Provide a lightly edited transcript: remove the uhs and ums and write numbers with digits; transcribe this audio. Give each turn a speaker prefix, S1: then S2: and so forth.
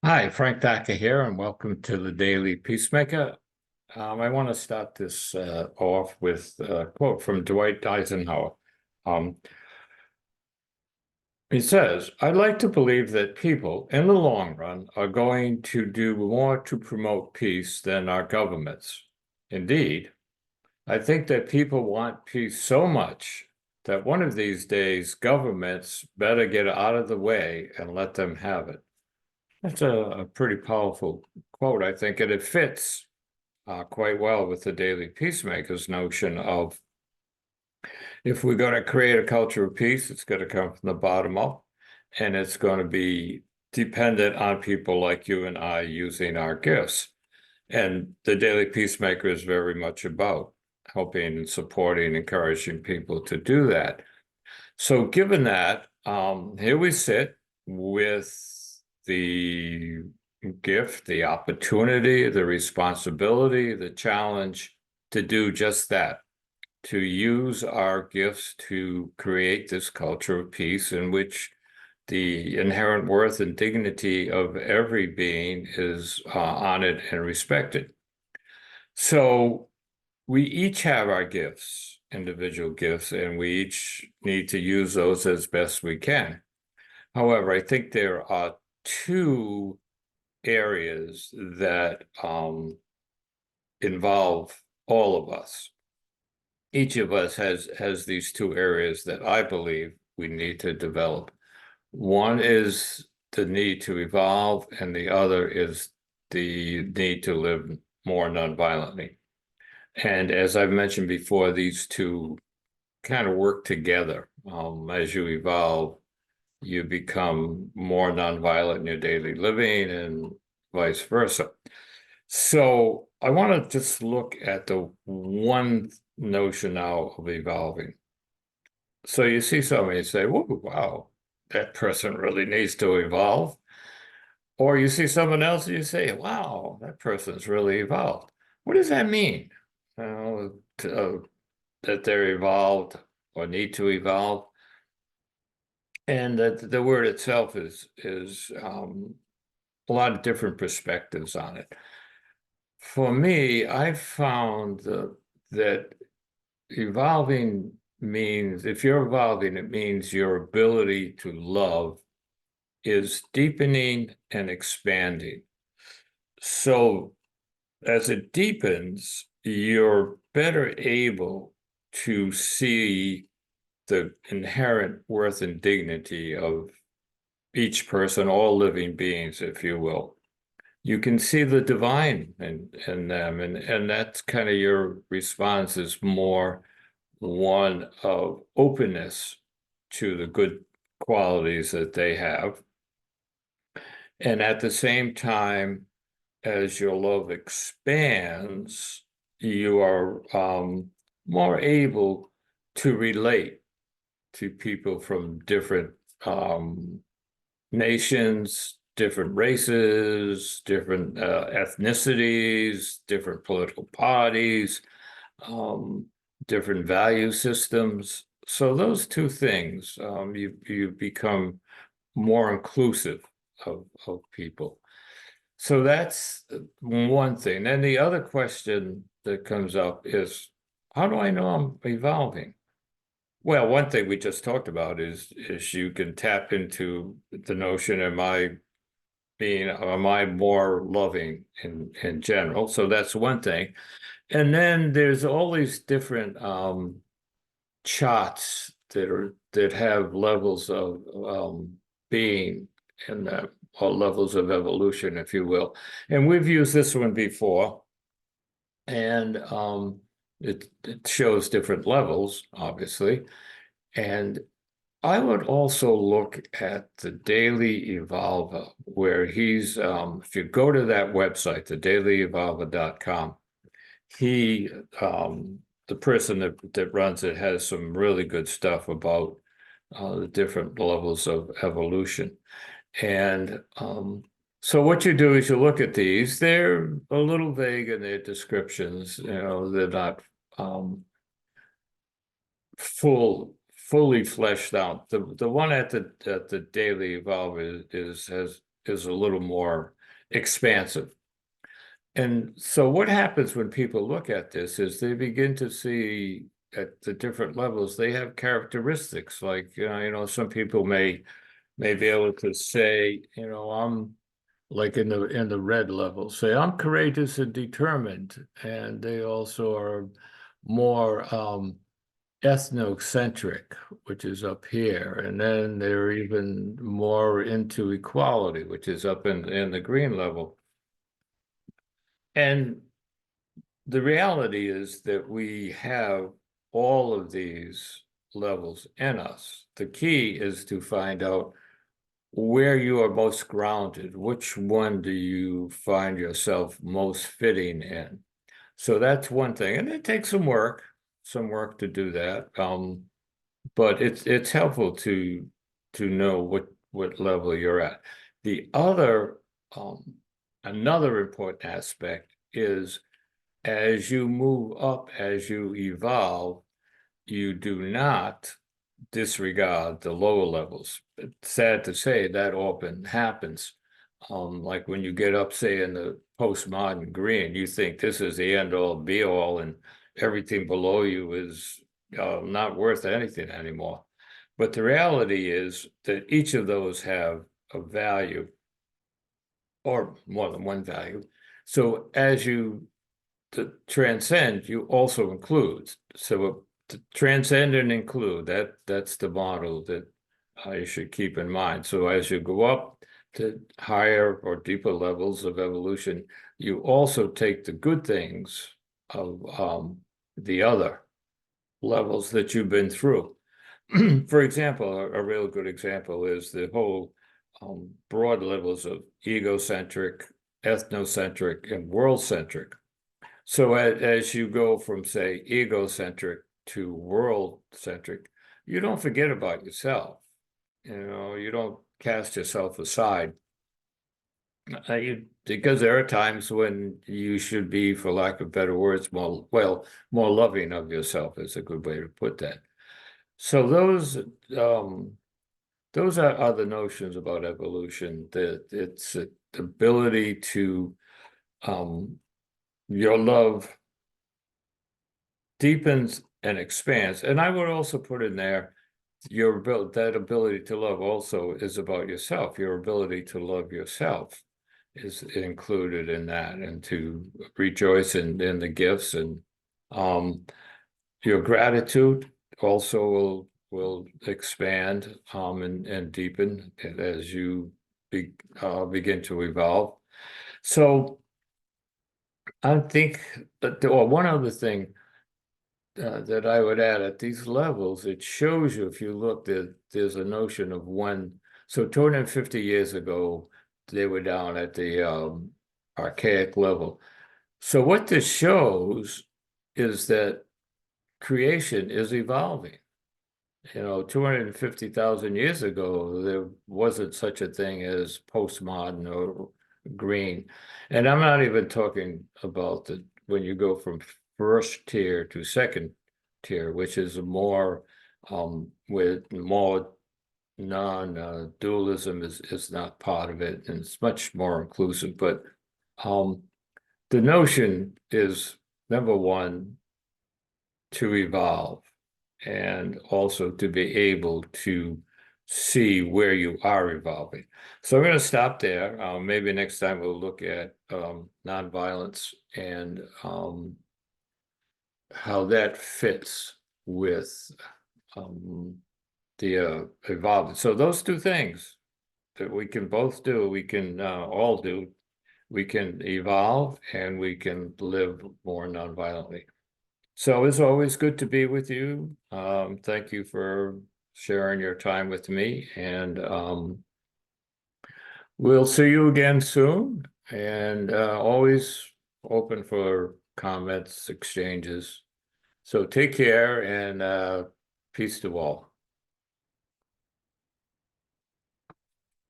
S1: Hi, Frank Thacker here, and welcome to the Daily Peacemaker. I want to start this off with a quote from Dwight Eisenhower. Um, he says, "I'd like to believe that people, in the long run, are going to do more to promote peace than our governments. Indeed, I think that people want peace so much that one of these days governments better get out of the way and let them have it." That's a pretty powerful quote, I think, and it fits quite well with the Daily Peacemaker's notion of if we're going to create a culture of peace, it's going to come from the bottom up, and it's going to be dependent on people like you and I using our gifts. And the Daily Peacemaker is very much about helping and supporting, encouraging people to do that. So, given that, here we sit with the gift, the opportunity, the responsibility, the challenge to do just that, to use our gifts to create this culture of peace in which the inherent worth and dignity of every being is honored and respected. So we each have our gifts, individual gifts, and we each need to use those as best we can. However, I think there are two areas that involve all of us. Each of us has these two areas that I believe we need to develop. One is the need to evolve, and the other is the need to live more nonviolently. And as I've mentioned before, these two kind of work together. As you evolve, you become more nonviolent in your daily living and vice versa. So I want to just look at the one notion now of evolving. So you see somebody and say, "Whoa, wow, that person really needs to evolve." Or you see someone else and you say, "Wow, that person's really evolved." What does that mean? That they're evolved or need to evolve? And that the word itself is a lot of different perspectives on it. For me, I found that evolving means, if you're evolving, it means your ability to love is deepening and expanding. So as it deepens, you're better able to see the inherent worth and dignity of each person, all living beings, if you will. You can see the divine in them, and that's kind of your response is more one of openness to the good qualities that they have. And at the same time, as your love expands, you are more able to relate to people from different nations, different races, different ethnicities, different political parties, um, different value systems. So those two things, you become more inclusive of people. So that's one thing. Then the other question that comes up is, how do I know I'm evolving? Well, one thing we just talked about is you can tap into the notion, am I more loving in general? So that's one thing. And then there's all these different charts that have levels of being and or levels of evolution, if you will. And we've used this one before, and it shows different levels, obviously. And I would also look at the Daily Evolver, where if you go to that website, thedailyevolver.com, he, the person that runs it has some really good stuff about the different levels of evolution. And so what you do is you look at these, they're a little vague in their descriptions, they're not fully fleshed out. The one at the Daily Evolve is a little more expansive. And so what happens when people look at this is they begin to see at the different levels, they have characteristics like, some people may be able to say, I'm like in the red level, say I'm courageous and determined. And they also are more ethnocentric, which is up here. And then they're even more into equality, which is up in the green level. And the reality is that we have all of these levels in us. The key is to find out where you are most grounded. Which one do you find yourself most fitting in? So that's one thing, and it takes some work to do that. But it's helpful to know what level you're at. The other another important aspect is as you move up, as you evolve, you do not disregard the lower levels. It's sad to say that often happens. Like when you get up, say, in the postmodern green, you think this is the end all be all, and everything below you is not worth anything anymore. But the reality is that each of those have a value or more than one value. So as you to transcend, you also include. So to transcend and include, that's the model that you should keep in mind. So as you go up to higher or deeper levels of evolution, you also take the good things of the other levels that you've been through. For example, a real good example is the whole broad levels of egocentric, ethnocentric, and world-centric. So as you go from, say, egocentric to world-centric, you don't forget about yourself. You don't cast yourself aside. Because there are times when you should be, for lack of better words, more loving of yourself is a good way to put that. So those are other notions about evolution, that it's the ability to your love deepens and expands. And I would also put in there that ability to love also is about yourself. Your ability to love yourself is included in that, and to rejoice in the gifts, and your gratitude also will expand and deepen as you begin to evolve. So I think that, or one other thing that I would add, at these levels, it shows you, if you look, there's a notion of when, so 250 years ago, they were down at the archaic level. So what this shows is that creation is evolving. 250,000 years ago, there wasn't such a thing as postmodern or green. And I'm not even talking about when you go from first tier to second tier, which is more with more non-dualism is not part of it, and it's much more inclusive. But the notion is, number one, to evolve, and also to be able to see where you are evolving. So I'm going to stop there. Maybe next time we'll look at nonviolence and how that fits with the evolving. So those two things that we can both do, we can all do. We can evolve and we can live more nonviolently. So it's always good to be with you. Thank you for sharing your time with me, and we'll see you again soon. And always open for comments, exchanges. So take care, and peace to all.